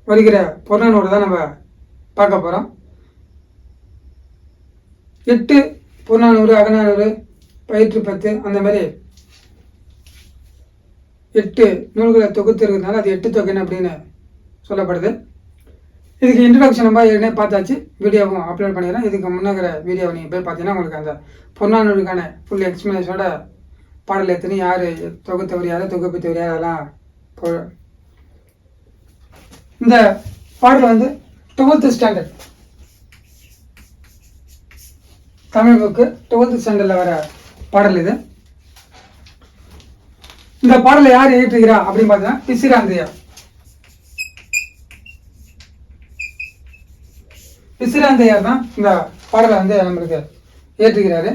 வருகிற புறநானூறு தான் நம்ம பார்க்க போகிறோம். 8 புறநானூறு, அகநானூறு, பயிற்று 10 அந்த மாதிரி 8 நூல்களை தொகுத்து இருக்கிறதுனால அது 8 தொகைன்னு அப்படின்னு சொல்லப்படுது. இதுக்கு இன்ட்ரடக்ஷன் நம்ம ஏற்கனவே பார்த்தாச்சு, வீடியோவும் அப்லோட் பண்ணிடுறேன். இதுக்கு முன்னாகிற வீடியோவை நீங்கள் போய் பார்த்தீங்கன்னா உங்களுக்கு அந்த புறநானூறுக்கான ஃபுல் எக்ஸ்பிளனேஷனோட பாடல் எத்தனை, யார் தொகுத்தவர் யார், தொகுப்பித்தவர் யார், அதெல்லாம் இந்த பாடல் வந்து 12th standard Tamil book 12th ஸ்டாண்டர்டில் வர பாடல் இது. இந்த பாடலை யார் இயற்றுகிறா அப்படின்னு பார்த்தீங்கன்னா பிசிராந்தையார். பிசிராந்தையார் தான் இந்த பாடலை வந்து நம்மளுக்கு ஏற்றுகிறாரு.